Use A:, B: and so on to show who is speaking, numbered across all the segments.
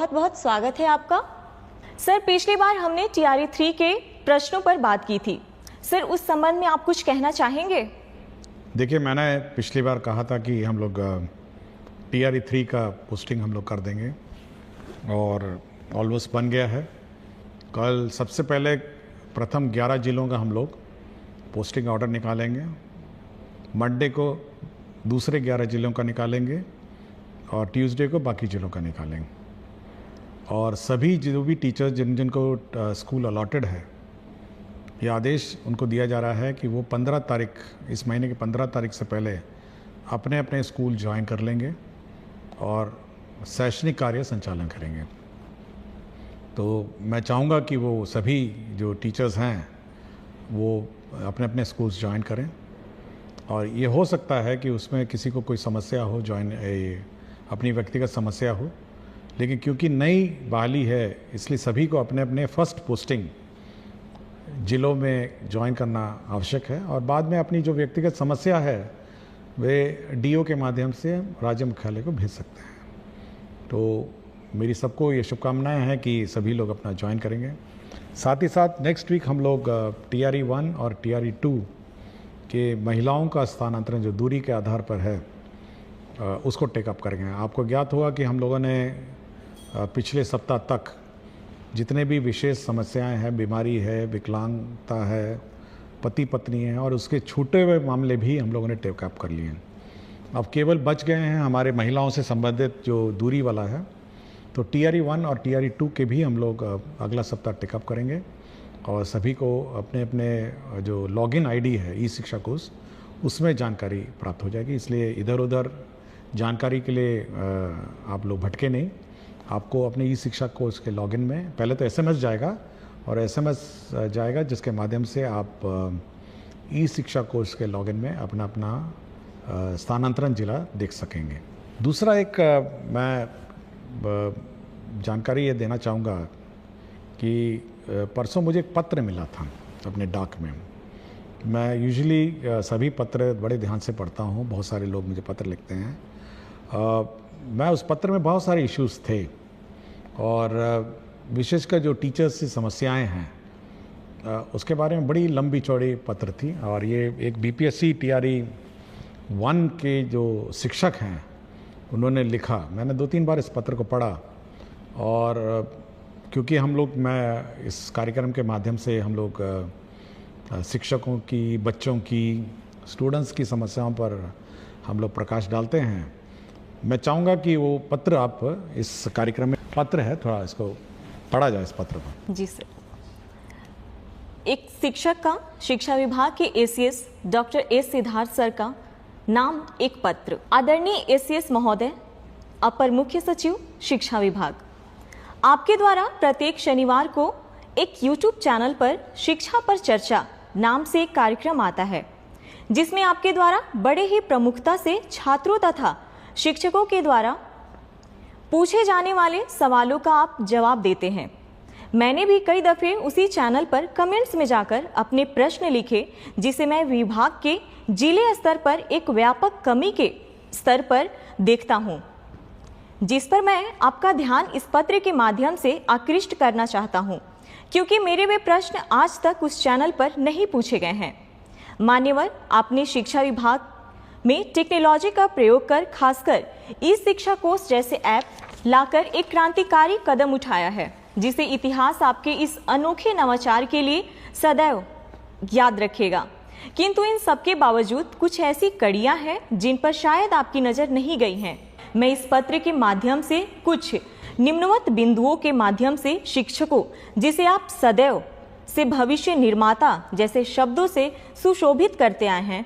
A: बहुत बहुत स्वागत है आपका। सर, पिछली बार हमने TRE 3 के प्रश्नों पर बात की थी। सर, उस संबंध में आप कुछ कहना चाहेंगे?
B: देखिए, मैंने पिछली बार कहा था कि हम लोग TRE 3 का पोस्टिंग हम लोग कर देंगे और ऑलमोस्ट बन गया है। कल सबसे पहले प्रथम 11 जिलों का हम लोग पोस्टिंग ऑर्डर निकालेंगे। मंडे को दूसरे 11 जिलों का निकालेंगे और ट्यूसडे को बाकी जिलों का निकालेंगे। और सभी जो भी टीचर्स जिनको स्कूल अलॉटेड है, ये आदेश उनको दिया जा रहा है कि वो 15 तारीख, इस महीने की 15 तारीख से पहले अपने अपने स्कूल ज्वाइन कर लेंगे और शैक्षणिक कार्य संचालन करेंगे। तो मैं चाहूँगा कि वो सभी जो टीचर्स हैं वो अपने अपने स्कूल्स ज्वाइन करें। और ये हो सकता है कि उसमें किसी को कोई समस्या हो, अपनी व्यक्तिगत समस्या हो, लेकिन क्योंकि नई बहाली है इसलिए सभी को अपने अपने फर्स्ट पोस्टिंग जिलों में ज्वाइन करना आवश्यक है और बाद में अपनी जो व्यक्तिगत समस्या है वे DO के माध्यम से राज्य मुख्यालय को भेज सकते हैं। तो मेरी सबको ये शुभकामनाएं हैं कि सभी लोग अपना ज्वाइन करेंगे। साथ ही साथ नेक्स्ट वीक हम लोग TRE 1 और TRE 2 के महिलाओं का स्थानांतरण जो दूरी के आधार पर है उसको टेकअप करेंगे। आपको ज्ञात होगा कि हम लोगों ने पिछले सप्ताह तक जितने भी विशेष समस्याएं हैं, बीमारी है, विकलांगता है, पति पत्नी है और उसके छूटे हुए मामले भी हम लोगों ने टेकअप कर लिए हैं। अब केवल बच गए हैं हमारे महिलाओं से संबंधित जो दूरी वाला है। तो TRE 1 और TRE 2 के भी हम लोग अगला सप्ताह टेकअप करेंगे और सभी को अपने अपने जो लॉगिन ID है ई-शिक्षा कोष, उसमें जानकारी प्राप्त हो जाएगी। इसलिए इधर उधर जानकारी के लिए आप लोग भटके नहीं। आपको अपने ई-शिक्षा कोष के लॉगिन में पहले तो SMS जाएगा और SMS जाएगा जिसके माध्यम से आप ई-शिक्षा कोष के लॉगिन में अपना अपना स्थानांतरण जिला देख सकेंगे। दूसरा एक मैं जानकारी ये देना चाहूँगा कि परसों मुझे एक पत्र मिला था अपने डाक में। मैं यूजुअली सभी पत्र बड़े ध्यान से पढ़ता हूँ, बहुत सारे लोग मुझे पत्र लिखते हैं। मैं उस पत्र में बहुत सारे इश्यूज़ थे और विशेषकर जो टीचर्स की समस्याएं हैं उसके बारे में बड़ी लंबी चौड़ी पत्र थी। और ये एक BPSC TRE 1 के जो शिक्षक हैं उन्होंने लिखा। मैंने 2-3 बार इस पत्र को पढ़ा और क्योंकि मैं इस कार्यक्रम के माध्यम से हम लोग शिक्षकों की, बच्चों की, स्टूडेंट्स की समस्याओं पर हम लोग प्रकाश डालते हैं। मैं चाहूँगा कि वो पत्र आप इस कार्यक्रम में पत्र है, थोड़ा इसको पढ़ा जाए इस पत्र को।
A: जी सर। एक शिक्षक का शिक्षा विभाग के ACS doctor S Siddharth sir का नाम एक पत्र। आदरणीय ACS महोदय, अपर मुख्य सचिव शिक्षा विभाग, आपके द्वारा प्रत्येक शनिवार को एक YouTube चैनल पर शिक्षा पर चर्चा नाम से एक कार्यक्रम आता है जिसमें आपके द्वारा बड़े ही प्रमुखता से छात्रों तथा शिक्षकों के द्वारा पूछे जाने वाले सवालों का आप जवाब देते हैं। मैंने भी कई दफे उसी चैनल पर कमेंट्स में जाकर अपने प्रश्न लिखे जिसे मैं विभाग के जिले स्तर पर एक व्यापक कमी के स्तर पर देखता हूं, जिस पर मैं आपका ध्यान इस पत्र के माध्यम से आकृष्ट करना चाहता हूं, क्योंकि मेरे वे प्रश्न आज तक उस चैनल पर नहीं पूछे गए हैं। मान्यवर, आपने शिक्षा विभाग में टेक्नोलॉजी का प्रयोग कर खासकर ई-शिक्षा कोष जैसे ऐप लाकर एक क्रांतिकारी कदम उठाया है, जिसे इतिहास आपके इस अनोखे नवाचार के लिए सदैव याद रखेगा। किंतु इन सबके बावजूद कुछ ऐसी कड़ियां हैं जिन पर शायद आपकी नजर नहीं गई हैं। मैं इस पत्र के माध्यम से कुछ निम्नवत बिंदुओं के माध्यम से शिक्षकों, जिसे आप सदैव से भविष्य निर्माता जैसे शब्दों से सुशोभित करते आए हैं,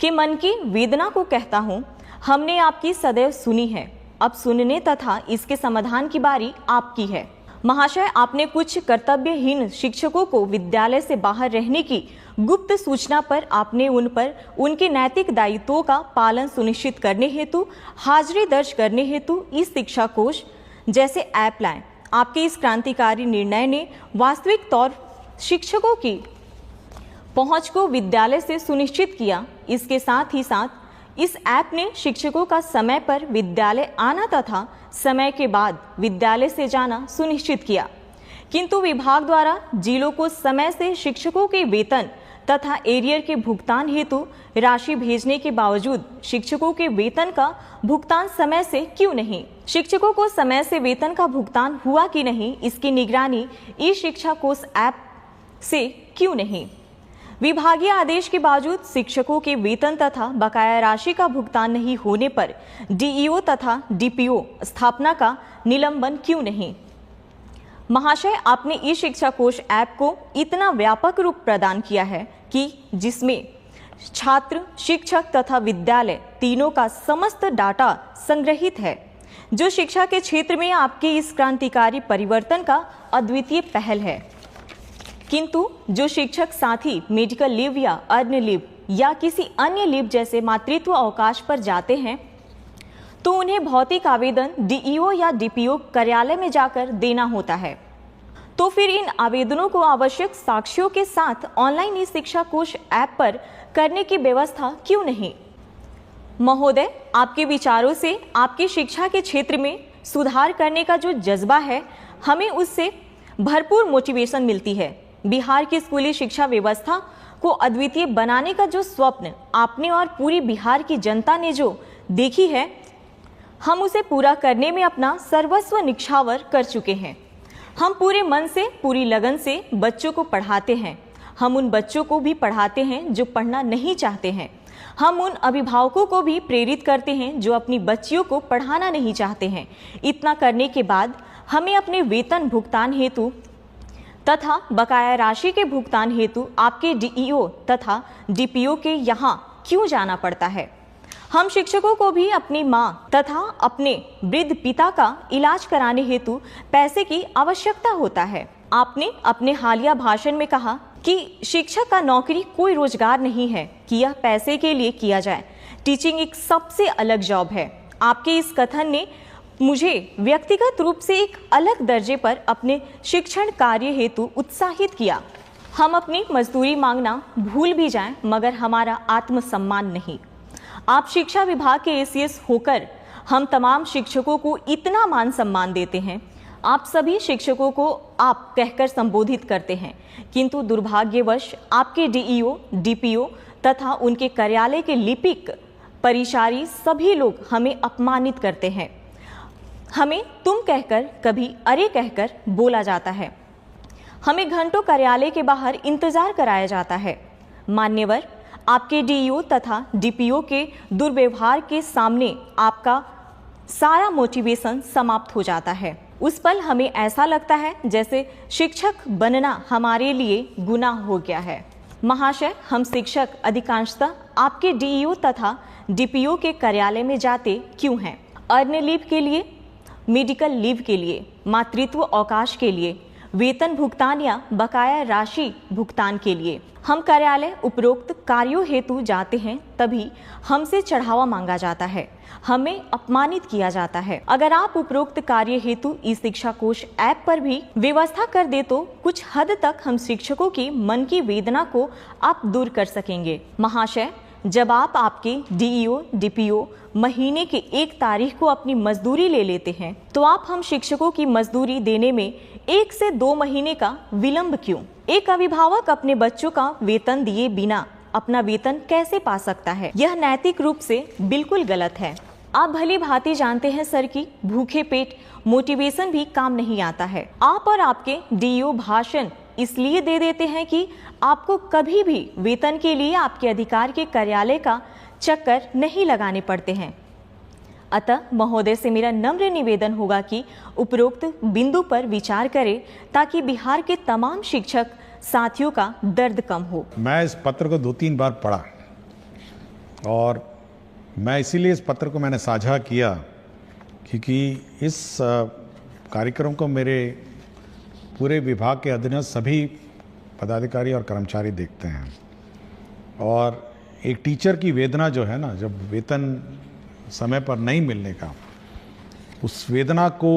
A: के मन की वेदना को कहता हूं। हमने आपकी सदैव सुनी है, अब सुनने तथा इसके समाधान की बारी आपकी है। महाशय, आपने कुछ कर्तव्यहीन शिक्षकों को विद्यालय से बाहर रहने की गुप्त सूचना पर आपने उन पर उनके नैतिक दायित्वों का पालन सुनिश्चित करने हेतु, हाजिरी दर्ज करने हेतु ई-शिक्षा कोष जैसे ऐप लाए। आपके इस क्रांतिकारी निर्णय ने वास्तविक तौर शिक्षकों की पहुंच को विद्यालय से सुनिश्चित किया। इसके साथ ही साथ इस ऐप ने शिक्षकों का समय पर विद्यालय आना तथा समय के बाद विद्यालय से जाना सुनिश्चित किया, किंतु विभाग द्वारा जिलों को समय से शिक्षकों के वेतन तथा एरियर के भुगतान हेतु राशि भेजने के बावजूद शिक्षकों के वेतन का भुगतान समय से क्यों नहीं? शिक्षकों को समय से वेतन का भुगतान हुआ कि नहीं, इसकी निगरानी ई शिक्षा कोष ऐप से क्यों नहीं? विभागीय आदेश के बावजूद शिक्षकों के वेतन तथा बकाया राशि का भुगतान नहीं होने पर डीईओ तथा डीपीओ स्थापना का निलंबन क्यों नहीं? महाशय, आपने ई शिक्षा कोष ऐप को इतना व्यापक रूप प्रदान किया है कि जिसमें छात्र, शिक्षक तथा विद्यालय तीनों का समस्त डाटा संग्रहित है, जो शिक्षा के क्षेत्र में आपके इस क्रांतिकारी परिवर्तन का अद्वितीय पहल है। किंतु जो शिक्षक साथी मेडिकल लीव या अर्न लीव या किसी अन्य लीव जैसे मातृत्व अवकाश पर जाते हैं तो उन्हें भौतिक आवेदन डीईओ या डीपीओ कार्यालय में जाकर देना होता है। तो फिर इन आवेदनों को आवश्यक साक्ष्यों के साथ ऑनलाइन ई शिक्षा कोष ऐप पर करने की व्यवस्था क्यों नहीं? महोदय, आपके विचारों से आपकी शिक्षा के क्षेत्र में सुधार करने का जो जज्बा है, हमें उससे भरपूर मोटिवेशन मिलती है। बिहार की स्कूली शिक्षा व्यवस्था को अद्वितीय बनाने का जो स्वप्न आपने और पूरी बिहार की जनता ने जो देखी है, हम उसे पूरा करने में अपना सर्वस्व निछावर कर चुके हैं। हम पूरे मन से, पूरी लगन से बच्चों को पढ़ाते हैं। हम उन बच्चों को भी पढ़ाते हैं जो पढ़ना नहीं चाहते हैं। हम उन अभिभावकों को भी प्रेरित करते हैं जो अपनी बच्चियों को पढ़ाना नहीं चाहते हैं। इतना करने के बाद हमें अपने वेतन भुगतान हेतु तथा बकाया राशि के भुगतान हेतु आपके डीईओ तथा डीपीओ के यहाँ क्यों जाना पड़ता है? हम शिक्षकों को भी अपनी माँ तथा अपने वृद्ध पिता का इलाज कराने हेतु पैसे की आवश्यकता होता है। आपने अपने हालिया भाषण में कहा कि शिक्षक का नौकरी कोई रोजगार नहीं है कि यह पैसे के लिए किया जाए। टीचिंग एक सबसे अलग जॉब है। आपके इस कथन ने मुझे व्यक्तिगत रूप से एक अलग दर्जे पर अपने शिक्षण कार्य हेतु उत्साहित किया। हम अपनी मजदूरी मांगना भूल भी जाएं, मगर हमारा आत्मसम्मान नहीं। आप शिक्षा विभाग के एसीएस होकर हम तमाम शिक्षकों को इतना मान सम्मान देते हैं। आप सभी शिक्षकों को आप कहकर संबोधित करते हैं, किंतु दुर्भाग्यवश आपके डीईओ, डीपीओ तथा उनके कार्यालय के लिपिक, परिचारी सभी लोग हमें अपमानित करते हैं। हमें तुम कहकर, कभी अरे कहकर बोला जाता है। हमें घंटों कार्यालय के बाहर इंतजार कराया जाता है। मान्यवर, आपके डीईओ तथा डीपीओ के दुर्व्यवहार के सामने आपका सारा मोटिवेशन समाप्त हो जाता है। उस पल हमें ऐसा लगता है जैसे शिक्षक बनना हमारे लिए गुनाह हो गया है। महाशय, हम शिक्षक अधिकांशतः आपके डीईओ तथा डीपीओ के कार्यालय में जाते क्यों हैं? अर्न लीव के लिए, मेडिकल लीव के लिए, मातृत्व अवकाश के लिए, वेतन भुगतान या बकाया राशि भुगतान के लिए। हम कार्यालय उपरोक्त कार्यों हेतु जाते हैं, तभी हमसे चढ़ावा मांगा जाता है, हमें अपमानित किया जाता है। अगर आप उपरोक्त कार्य हेतु ई शिक्षा कोष ऐप पर भी व्यवस्था कर दे तो कुछ हद तक हम शिक्षकों की मन की वेदना को आप दूर कर सकेंगे। महाशय, जब आप आपके डीईओ, डीपीओ महीने की 1 तारीख को अपनी मजदूरी ले लेते हैं, तो आप हम शिक्षकों की मजदूरी देने में 1 से 2 महीने का विलंब क्यों? एक अभिभावक अपने बच्चों का वेतन दिए बिना अपना वेतन कैसे पा सकता है? यह नैतिक रूप से बिल्कुल गलत है। आप भली भांति जानते हैं सर कि भूखे पेट मोटिवेशन भी काम नहीं आता है। आप और आपके डीईओ भाषण इसलिए दे देते हैं कि आपको कभी भी वेतन के लिए आपके अधिकार के कार्यालय का चक्कर नहीं लगाने पड़ते हैं। अतः महोदय से मेरा नम्र निवेदन होगा कि उपरोक्त बिंदु पर विचार करें ताकि बिहार के तमाम शिक्षक साथियों का दर्द कम हो।
B: मैं इस पत्र को 2-3 बार पढ़ा और मैं इसीलिए इस पत्र को मैंने साझा किया क्योंकि इस कार्यक्रम को मेरे पूरे विभाग के अधीनस्थ सभी पदाधिकारी और कर्मचारी देखते हैं। और एक टीचर की वेदना जो है ना, जब वेतन समय पर नहीं मिलने का, उस वेदना को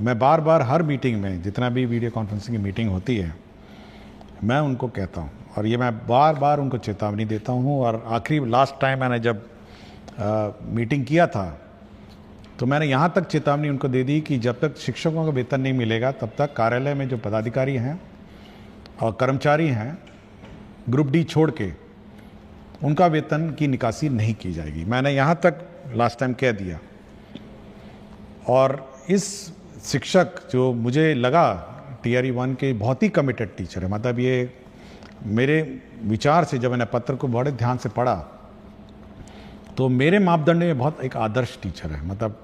B: मैं बार बार हर मीटिंग में, जितना भी वीडियो कॉन्फ्रेंसिंग की मीटिंग होती है, मैं उनको कहता हूँ और ये मैं बार बार उनको चेतावनी देता हूँ। और आखिरी लास्ट टाइम मैंने जब मीटिंग किया था तो मैंने यहाँ तक चेतावनी उनको दे दी कि जब तक शिक्षकों का वेतन नहीं मिलेगा तब तक कार्यालय में जो पदाधिकारी हैं और कर्मचारी हैं ग्रुप डी छोड़ के उनका वेतन की निकासी नहीं की जाएगी। मैंने यहाँ तक लास्ट टाइम कह दिया। और इस शिक्षक जो मुझे लगा टीआरई 1 के बहुत ही कमिटेड टीचर है, मतलब ये मेरे विचार से जब मैंने पत्र को बड़े ध्यान से पढ़ा तो मेरे मापदंड में बहुत एक आदर्श टीचर है, मतलब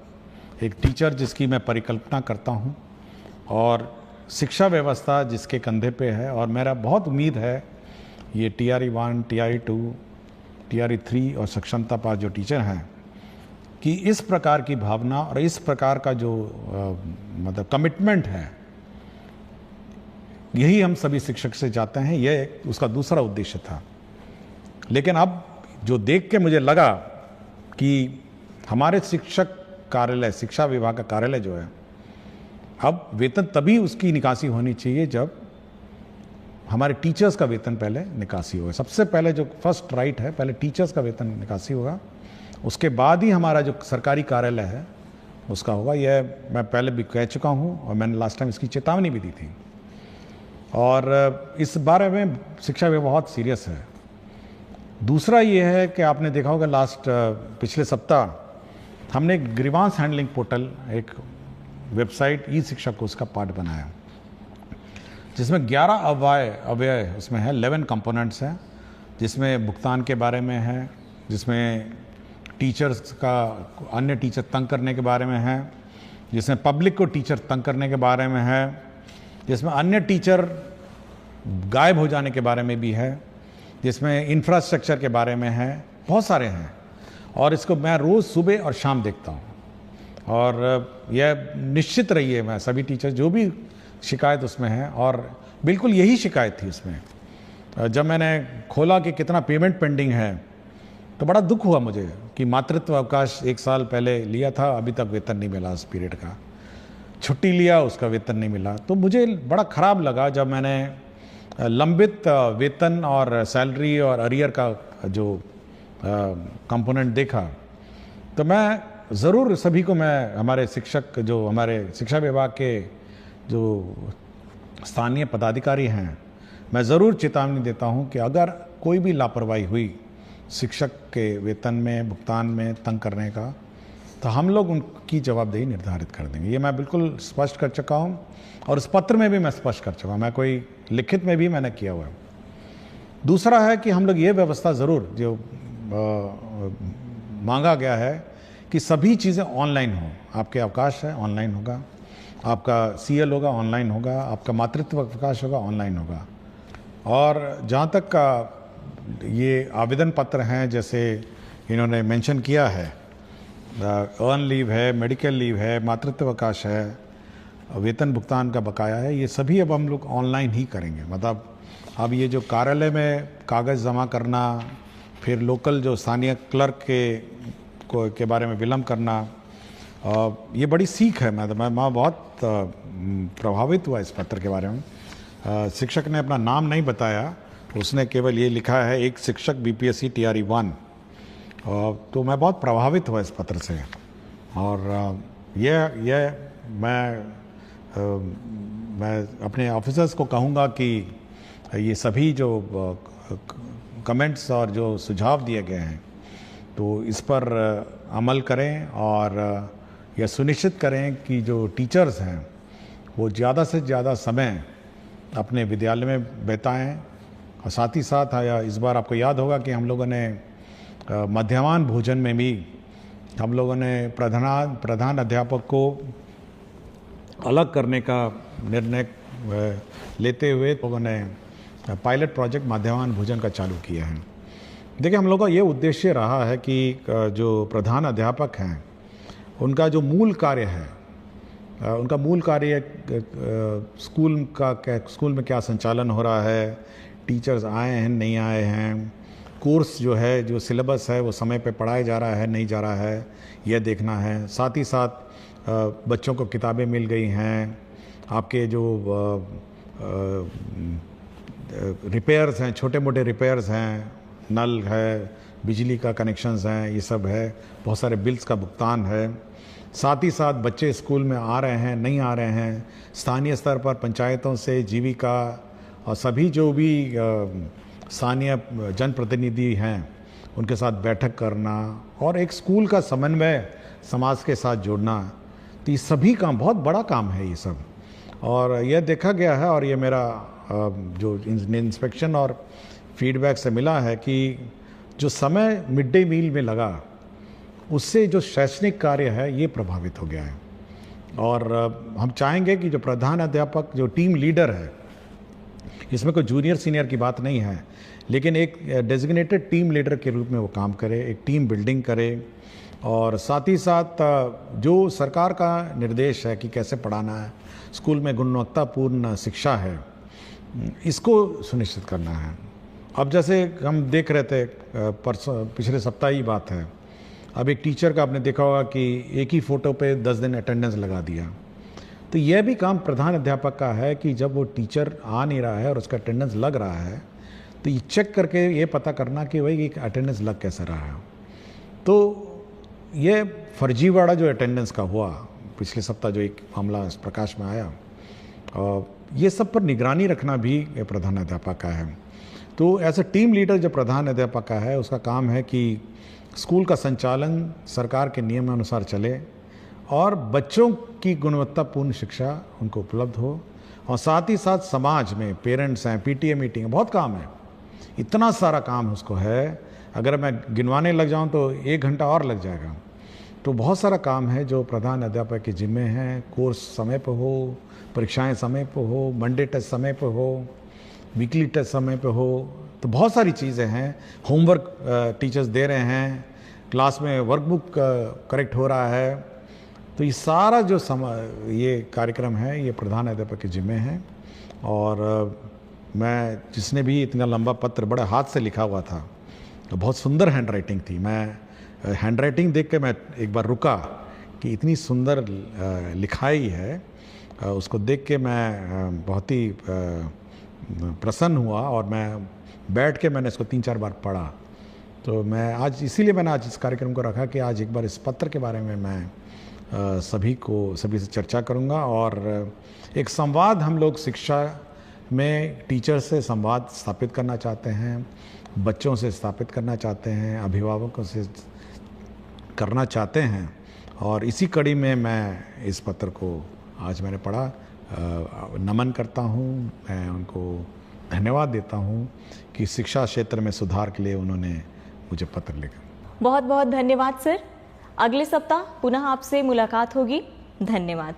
B: एक टीचर जिसकी मैं परिकल्पना करता हूँ और शिक्षा व्यवस्था जिसके कंधे पे है। और मेरा बहुत उम्मीद है ये टीआरई 1, टीआरई 2, टीआरई 3 और सक्षमता पास जो टीचर हैं कि इस प्रकार की भावना और इस प्रकार का जो मतलब कमिटमेंट है, यही हम सभी शिक्षक से चाहते हैं। यह उसका दूसरा उद्देश्य था। लेकिन अब जो देख के मुझे लगा कि हमारे शिक्षक कार्यालय, शिक्षा विभाग का कार्यालय जो है, अब वेतन तभी उसकी निकासी होनी चाहिए जब हमारे टीचर्स का वेतन पहले निकासी होगा। सबसे पहले जो फर्स्ट राइट है, पहले टीचर्स का वेतन निकासी होगा, उसके बाद ही हमारा जो सरकारी कार्यालय है उसका होगा। यह मैं पहले भी कह चुका हूँ और मैंने लास्ट टाइम इसकी चेतावनी भी दी थी। और इस बारे में शिक्षा विभाग बहुत सीरियस है। दूसरा ये है कि आपने देखा होगा पिछले सप्ताह हमने एक ग्रीवांस हैंडलिंग पोर्टल, एक वेबसाइट ई शिक्षा को उसका पार्ट बनाया जिसमें 11 अव्यय उसमें है, 11 कंपोनेंट्स हैं, जिसमें भुगतान के बारे में है, जिसमें टीचर्स का अन्य टीचर तंग करने के बारे में है, जिसमें पब्लिक को टीचर तंग करने के बारे में है, जिसमें अन्य टीचर गायब हो जाने के बारे में भी है, जिसमें इंफ्रास्ट्रक्चर के बारे में है, बहुत सारे हैं। और इसको मैं रोज़ सुबह और शाम देखता हूँ। और यह निश्चित रही है, मैं सभी टीचर जो भी शिकायत उसमें है, और बिल्कुल यही शिकायत थी उसमें। जब मैंने खोला कि कितना पेमेंट पेंडिंग है तो बड़ा दुख हुआ मुझे कि मातृत्व अवकाश 1 साल पहले लिया था, अभी तक वेतन नहीं मिला उस पीरियड का। छुट्टी लिया, उसका वेतन नहीं मिला। तो मुझे बड़ा ख़राब लगा जब मैंने लंबित वेतन और सैलरी और अरियर का जो कंपोनेंट देखा। तो मैं ज़रूर सभी को, मैं हमारे शिक्षक जो हमारे शिक्षा विभाग के जो स्थानीय पदाधिकारी हैं, मैं ज़रूर चेतावनी देता हूं कि अगर कोई भी लापरवाही हुई शिक्षक के वेतन में, भुगतान में, तंग करने का, तो हम लोग उनकी जवाबदेही निर्धारित कर देंगे। ये मैं बिल्कुल स्पष्ट कर चुका हूं और उस पत्र में भी मैं स्पष्ट कर चुका हूं, मैं कोई लिखित में भी मैंने किया हुआ है। दूसरा है कि हम लोग ये व्यवस्था ज़रूर जो मांगा गया है कि सभी चीज़ें ऑनलाइन हो। आपके अवकाश है ऑनलाइन होगा, आपका सीएल होगा ऑनलाइन होगा, आपका मातृत्व अवकाश होगा ऑनलाइन होगा। और जहाँ तक का ये आवेदन पत्र हैं, जैसे इन्होंने मेंशन किया है, अर्न लीव है, मेडिकल लीव है, मातृत्व अवकाश है, वेतन भुगतान का बकाया है, ये सभी अब हम लोग ऑनलाइन ही करेंगे। मतलब अब ये जो कार्यालय में कागज़ जमा करना, फिर लोकल जो स्थानीय क्लर्क के बारे में विलम्ब करना, ये बड़ी सीख है। मैं बहुत प्रभावित हुआ इस पत्र के बारे में। शिक्षक ने अपना नाम नहीं बताया, उसने केवल ये लिखा है, एक शिक्षक बीपीएससी टीआरई 1। तो मैं बहुत प्रभावित हुआ इस पत्र से। और यह मैं अपने ऑफिसर्स को कहूँगा कि ये सभी जो कमेंट्स और जो सुझाव दिए गए हैं तो इस पर अमल करें और यह सुनिश्चित करें कि जो टीचर्स हैं वो ज़्यादा से ज़्यादा समय अपने विद्यालय में बिताएं। और साथ ही साथ इस बार आपको याद होगा कि हम लोगों ने मध्याह्न भोजन में भी हम लोगों ने प्रधान अध्यापक को अलग करने का निर्णय लेते हुए लोगों ने पायलट प्रोजेक्ट मध्याह्न भोजन का चालू किया है। देखिए, हम लोगों का ये उद्देश्य रहा है कि जो प्रधान अध्यापक हैं उनका जो मूल कार्य है, उनका मूल कार्य स्कूल में क्या संचालन हो रहा है, टीचर्स आए हैं नहीं आए हैं, कोर्स जो है, जो सिलेबस है वो समय पे पढ़ाया जा रहा है नहीं जा रहा है, यह देखना है। साथ ही साथ बच्चों को किताबें मिल गई हैं, आपके जो रिपेयर्स हैं, छोटे मोटे रिपेयर्स हैं, नल है, बिजली का कनेक्शंस हैं, ये सब है, बहुत सारे बिल्स का भुगतान है। साथ ही साथ बच्चे स्कूल में आ रहे हैं, नहीं आ रहे हैं, स्थानीय स्तर पर पंचायतों से जीविका और सभी जो भी स्थानीय जनप्रतिनिधि हैं उनके साथ बैठक करना और एक स्कूल का समन्वय समाज के साथ जोड़ना, तो ये सभी काम बहुत बड़ा काम है ये सब। और यह देखा गया है और ये मेरा जो इंस्पेक्शन और फीडबैक से मिला है कि जो समय मिड डे मील में लगा उससे जो शैक्षणिक कार्य है ये प्रभावित हो गया है। और हम चाहेंगे कि जो प्रधान अध्यापक, जो टीम लीडर है, इसमें कोई जूनियर सीनियर की बात नहीं है, लेकिन एक डेजिग्नेटेड टीम लीडर के रूप में वो काम करे, एक टीम बिल्डिंग करे और साथ ही साथ जो सरकार का निर्देश है कि कैसे पढ़ाना है, स्कूल में गुणवत्तापूर्ण शिक्षा है, इसको सुनिश्चित करना है। अब जैसे हम देख रहे थे परसों, पिछले सप्ताह ही बात है, अब एक टीचर का आपने देखा होगा कि एक ही फ़ोटो पे 10 दिन अटेंडेंस लगा दिया। तो यह भी काम प्रधान अध्यापक का है कि जब वो टीचर आ नहीं रहा है और उसका अटेंडेंस लग रहा है तो ये चेक करके ये पता करना कि भाई अटेंडेंस लग कैसे रहा है। तो ये फर्जीवाड़ा जो अटेंडेंस का हुआ पिछले सप्ताह, जो एक मामला प्रकाश में आया, ये सब पर निगरानी रखना भी प्रधान अध्यापक का है। तो एज ए टीम लीडर जो प्रधान अध्यापक का है, उसका काम है कि स्कूल का संचालन सरकार के नियमानुसार चले और बच्चों की गुणवत्तापूर्ण शिक्षा उनको उपलब्ध हो। और साथ ही साथ समाज में पेरेंट्स हैं, पीटीए मीटिंग, बहुत काम है, इतना सारा काम उसको है, अगर मैं गिनवाने लग जाऊं तो 1 घंटा और लग जाएगा। तो बहुत सारा काम है जो प्रधान अध्यापक के जिम्मे हैं। कोर्स समय पर हो, परीक्षाएं समय पर हो, मंडे टेस्ट समय पर हो, वीकली टेस्ट समय पे हो, तो बहुत सारी चीज़ें हैं। होमवर्क टीचर्स दे रहे हैं, क्लास में वर्कबुक करेक्ट हो रहा है। तो ये सारा जो ये कार्यक्रम है ये प्रधान अध्यापक के जिम्मे है। और मैं, जिसने भी इतना लंबा पत्र बड़ा हाथ से लिखा हुआ था, तो बहुत सुंदर हैंड राइटिंग थी। मैं हैंड देख के मैं एक बार रुका कि इतनी सुंदर लिखाई है, उसको देख के मैं बहुत ही प्रसन्न हुआ और मैं बैठ के मैंने इसको 3-4 बार पढ़ा। तो मैं आज, इसीलिए मैंने आज इस कार्यक्रम को रखा कि आज एक बार इस पत्र के बारे में मैं सभी से चर्चा करूंगा और एक संवाद हम लोग शिक्षा में टीचर से संवाद स्थापित करना चाहते हैं, बच्चों से स्थापित करना चाहते हैं, अभिभावकों से करना चाहते हैं। और इसी कड़ी में मैं इस पत्र को आज मैंने पढ़ा, नमन करता हूँ, मैं उनको धन्यवाद देता हूँ कि शिक्षा क्षेत्र में सुधार के लिए उन्होंने मुझे पत्र लिखा।
A: बहुत बहुत धन्यवाद सर। अगले सप्ताह पुनः आपसे मुलाकात होगी। धन्यवाद।